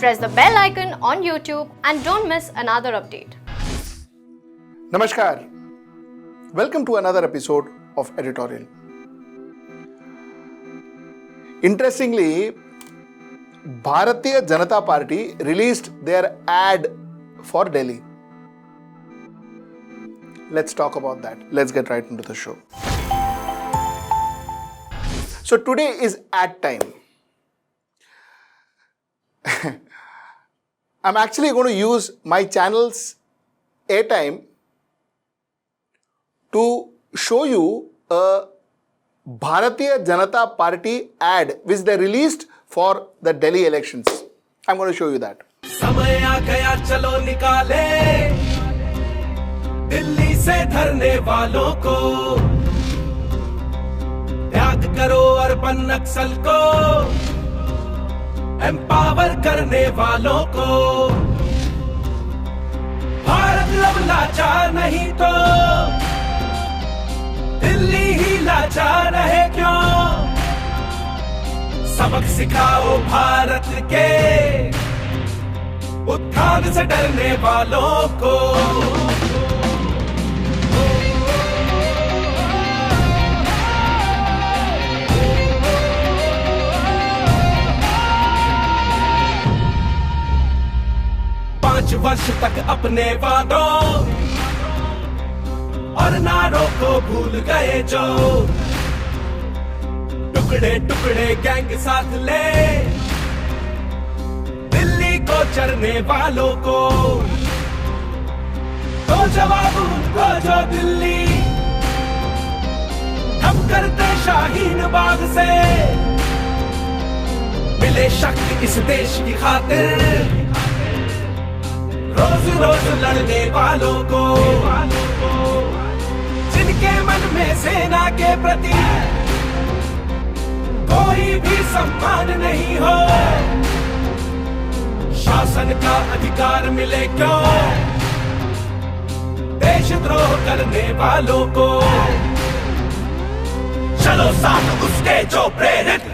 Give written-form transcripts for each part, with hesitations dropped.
Press the bell icon on YouTube and don't miss another update. Namaskar. Welcome to another episode of Editorial. Interestingly, Bharatiya Janata Party released their ad for Delhi. Let's talk about that. Let's get right into the show. So today is ad time. I'm actually going to use my channel's airtime to show you a Bharatiya Janata Party ad which they released for the Delhi elections. I'm going to show you that. समय आ गया चलो निकाले दिल्ली से धरने वालों को त्याग करो अर्बन नक्सल को एम्पावर करने वालों को भारत लब लाचार नहीं तो दिल्ली ही लाचार है क्यों सबक सिखाओ भारत के उत्थान से डरने वालों को 5 वर्ष तक अपने वादों और नारों को भूल गए जो टुकड़े टुकड़े गैंग साथ ले दिल्ली को चरने वालों को तो जवाब उनको जो दिल्ली हम करते शाहीन बाग से मिले शक्ति इस देश की खातिर रोज रोज लड़ने वालों को जिनके मन में सेना के प्रति कोई भी सम्मान नहीं हो शासन का अधिकार मिले क्यों देशद्रोह करने वालों को चलो साथ उसके जो प्रेरित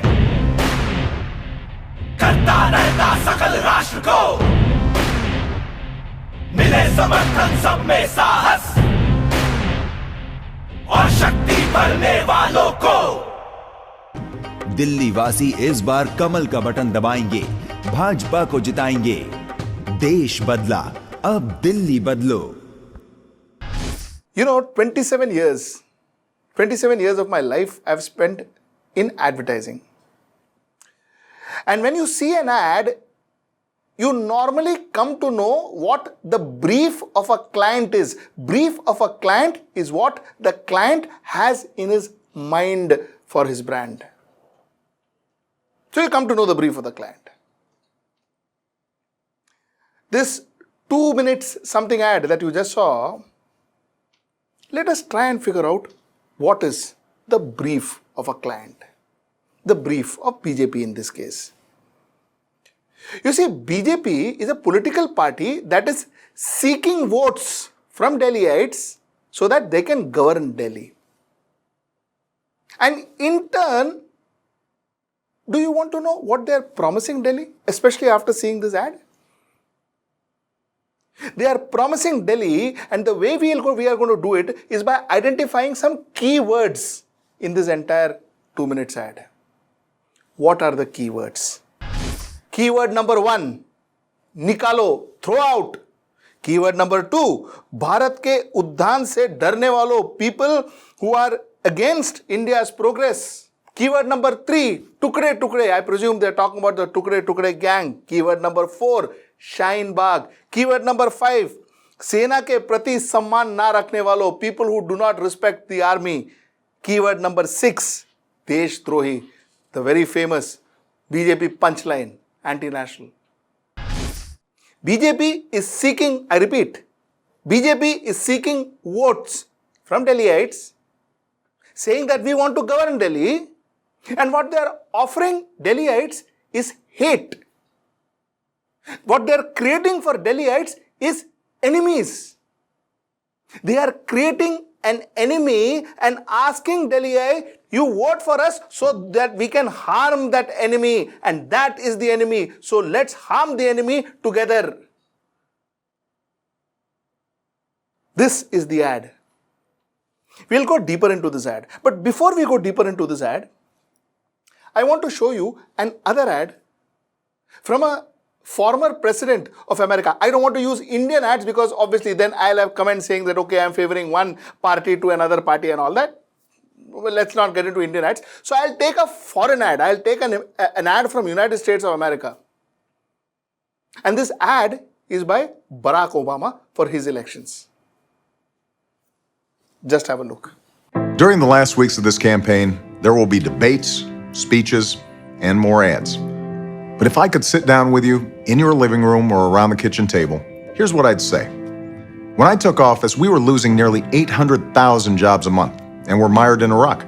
करता रहता सकल राष्ट्र को मिले समर्थन सब में साहस और शक्ति भरने वालों को दिल्ली वासी इस बार कमल का बटन दबाएंगे भाजपा को जिताएंगे देश बदला अब दिल्ली बदलो 27 years of my life I've spent in advertising. And when you see an ad, you normally come to know what the brief of a client is. Brief of a client is what the client has in his mind for his brand. So you come to know the brief of the client. This 2 minutes something ad that you just saw, let us try and figure out what is the brief of a client. The brief of BJP in this case. You see, BJP is a political party that is seeking votes from Delhiites so that they can govern Delhi. And in turn, do you want to know what they are promising Delhi, especially after seeing this ad? They are promising Delhi, and the way we are going to do it is by identifying some keywords in this entire 2 minutes ad. What are the keywords? Keyword number 1, निकालो, throw out. Keyword number 2, Bharat के उद्धान से डरने वालों, people who are against India's progress. Keyword number 3, टुकड़े टुकड़े. I presume they are talking about the टुकड़े टुकड़े gang. Keyword number 4, Shaheen Bagh. Keyword number 5, सेना के प्रति सम्मान ना रखने वालों, people who do not respect the army. Keyword number 6, देशद्रोही, the very famous BJP punchline. Anti-national. BJP is seeking, I repeat, BJP is seeking votes from Delhiites, saying that we want to govern Delhi, and what they are offering Delhiites is hate. What they are creating for Delhiites is enemies. They are creating an enemy and asking Delhi, you vote for us so that we can harm that enemy, and that is the enemy. So let's harm the enemy together. This is the ad. We'll go deeper into this ad. But before we go deeper into this ad, I want to show you another ad from a former president of America. I don't want to use Indian ads because obviously then I'll have comments saying that, okay, I'm favoring one party to another party and all that. Well, let's not get into Indian ads. So I'll take a foreign ad. I'll take an ad from United States of America. And this ad is by Barack Obama for his elections. Just have a look. During the last weeks of this campaign, there will be debates, speeches, and more ads. But if I could sit down with you in your living room or around the kitchen table, here's what I'd say. When I took office, we were losing nearly 800,000 jobs a month, and we're mired in a rut.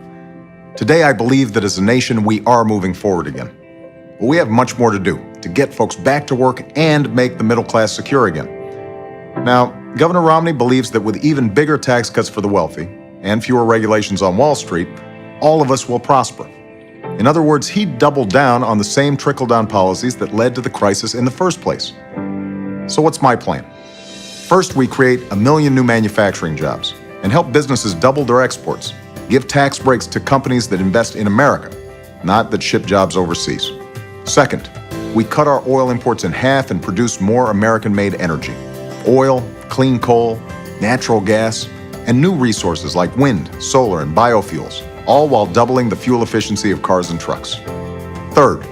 Today, I believe that as a nation, we are moving forward again. But we have much more to do to get folks back to work and make the middle class secure again. Now, Governor Romney believes that with even bigger tax cuts for the wealthy and fewer regulations on Wall Street, all of us will prosper. In other words, he doubled down on the same trickle-down policies that led to the crisis in the first place. So what's my plan? First, we create 1 million new manufacturing jobs and help businesses double their exports, give tax breaks to companies that invest in America, not that ship jobs overseas. Second, we cut our oil imports in half and produce more American-made energy. Oil, clean coal, natural gas, and new resources like wind, solar, and biofuels, all while doubling the fuel efficiency of cars and trucks. Third,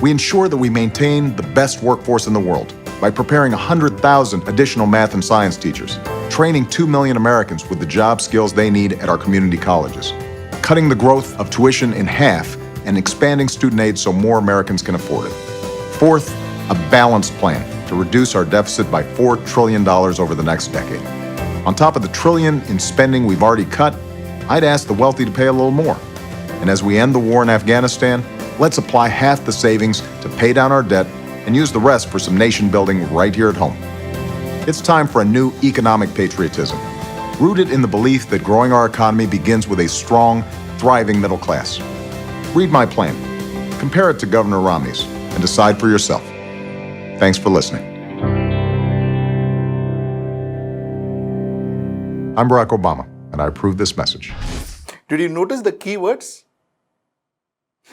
we ensure that we maintain the best workforce in the world by preparing 100,000 additional math and science teachers, training 2 million Americans with the job skills they need at our community colleges, cutting the growth of tuition in half, and expanding student aid so more Americans can afford it. Fourth, a balanced plan to reduce our deficit by $4 trillion over the next decade. On top of the trillion in spending we've already cut, I'd ask the wealthy to pay a little more. And as we end the war in Afghanistan, let's apply half the savings to pay down our debt and use the rest for some nation building right here at home. It's time for a new economic patriotism, rooted in the belief that growing our economy begins with a strong, thriving middle class. Read my plan, compare it to Governor Romney's, and decide for yourself. Thanks for listening. I'm Barack Obama, and I approve this message. Did you notice the keywords?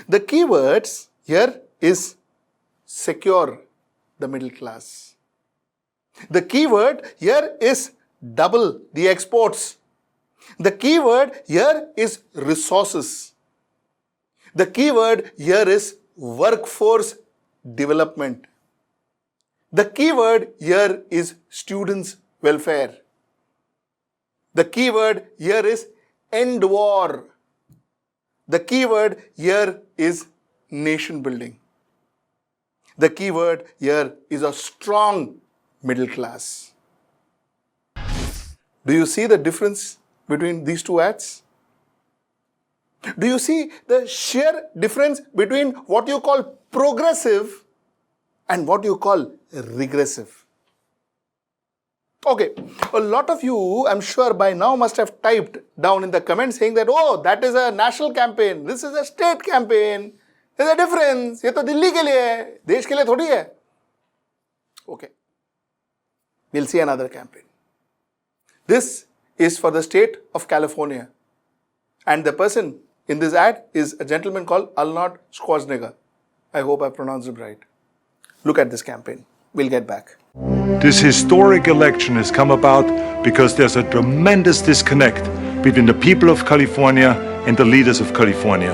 The keywords here is secure the middle class. The keyword here is double the exports. The keyword here is resources. The keyword here is workforce development. The keyword here is students' welfare. The keyword here is end war. The keyword here is nation building. The keyword here is a strong middle class. Do you see the difference between these two ads? Do you see the sheer difference between what you call progressive and what you call regressive? Okay, a lot of you, I'm sure by now must have typed down in the comments saying that, oh, that is a national campaign, this is a state campaign, there's a difference, ये तो दिल्ली के लिए है, देश के लिए थोड़ी है. Okay, we'll see another campaign. This is for the state of California, and the person in this ad is a gentleman called Arnold Schwarzenegger. I hope I pronounced it right. Look at this campaign. We'll get back. This historic election has come about because there's a tremendous disconnect between the people of California and the leaders of California.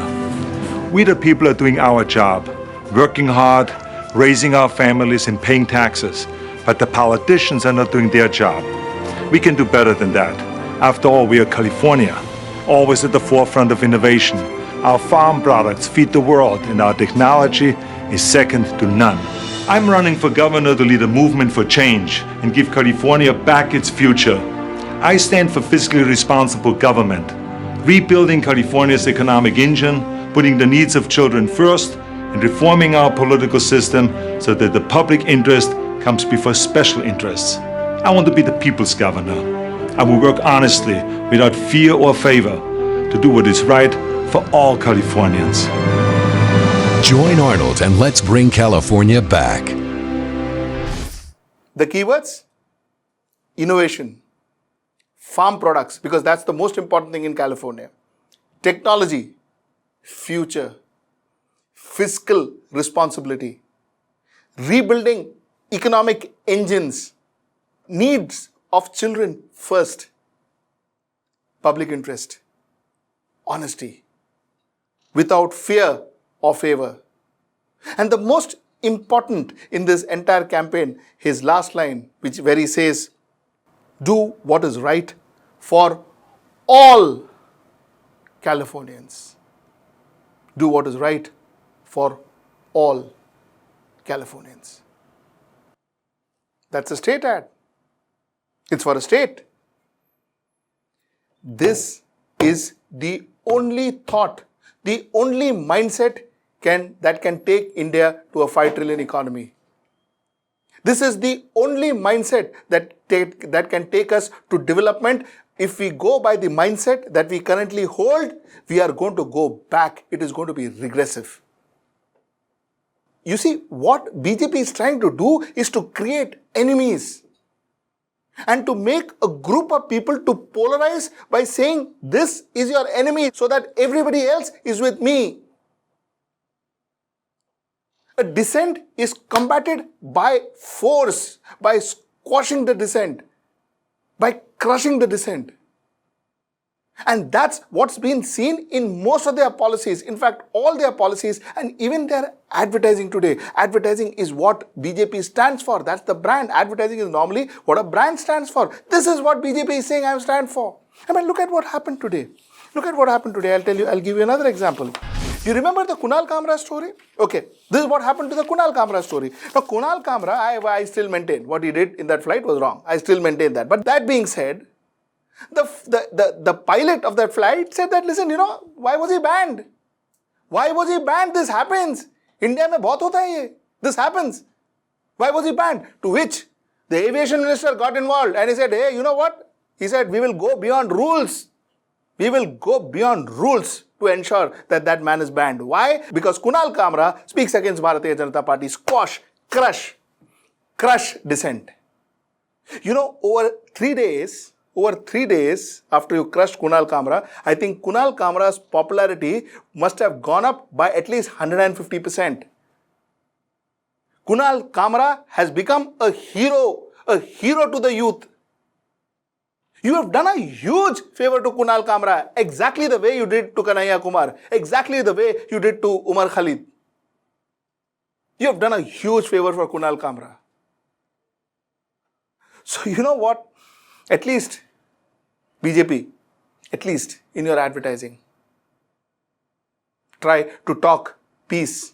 We the people are doing our job, working hard, raising our families and paying taxes, but the politicians are not doing their job. We can do better than that. After all, we are California, always at the forefront of innovation. Our farm products feed the world and our technology is second to none. I'm running for governor to lead a movement for change and give California back its future. I stand for fiscally responsible government, rebuilding California's economic engine, putting the needs of children first, and reforming our political system so that the public interest comes before special interests. I want to be the people's governor. and we work honestly, without fear or favor, to do what is right for all Californians. Join Arnold and let's bring California back. The keywords? Innovation, farm products, because that's the most important thing in California, technology, future, fiscal responsibility, rebuilding economic engines, needs of children first, public interest, honesty, without fear or favor. And the most important in this entire campaign, his last line, where he says, do what is right for all Californians. Do what is right for all Californians. That's a state ad. It's for a state. This is the only thought, the only mindset that can take India to a 5 trillion economy. This is the only mindset that can take us to development. If we go by the mindset that we currently hold, we are going to go back. It is going to be regressive. You see, what BJP is trying to do is to create enemies and to make a group of people to polarize by saying this is your enemy so that everybody else is with me. A dissent is combated by force, by squashing the dissent, by crushing the dissent. And that's what's been seen in most of their policies. In fact, all their policies and even their advertising today. Advertising is what BJP stands for. That's the brand. Advertising is normally what a brand stands for. This is what BJP is saying I stand for. I mean, look at what happened today. Look at what happened today. I'll give you another example. You remember the Kunal Kamra story? Okay, this is what happened to the Kunal Kamra story. Now, Kunal Kamra, I still maintain what he did in that flight was wrong. I still maintain that. But that being said, the pilot of that flight said that, listen, why was he banned? Why was he banned? This happens. India mein bahut hota hai ye. This happens. Why was he banned? To which the aviation minister got involved and he said, hey, you know what? He said, we will go beyond rules. We will go beyond rules to ensure that that man is banned. Why? Because Kunal Kamra speaks against Bharatiya Janata Party. Squash, crush dissent. Over 3 days after you crushed Kunal Kamra, I think Kunal Kamra's popularity must have gone up by at least 150%. Kunal Kamra has become a hero to the youth. You have done a huge favor to Kunal Kamra, exactly the way you did to Kanhaiya Kumar, exactly the way you did to Umar Khalid. You have done a huge favor for Kunal Kamra. So you know what? At least BJP, at least in your advertising, try to talk peace,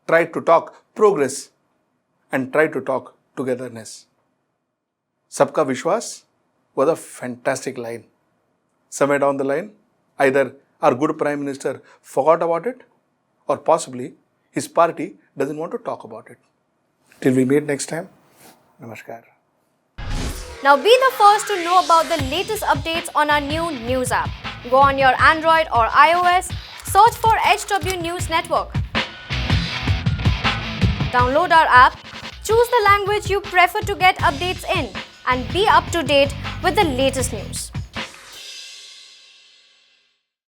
try to talk progress, and try to talk togetherness. Sabka Vishwas was a fantastic line. Somewhere down the line, either our good Prime Minister forgot about it or possibly his party doesn't want to talk about it. Till we meet next time, Namaskar. Now be the first to know about the latest updates on our new news app. Go on your Android or iOS, search for HW News Network. Download our app, choose the language you prefer to get updates in, and be up to date with the latest news.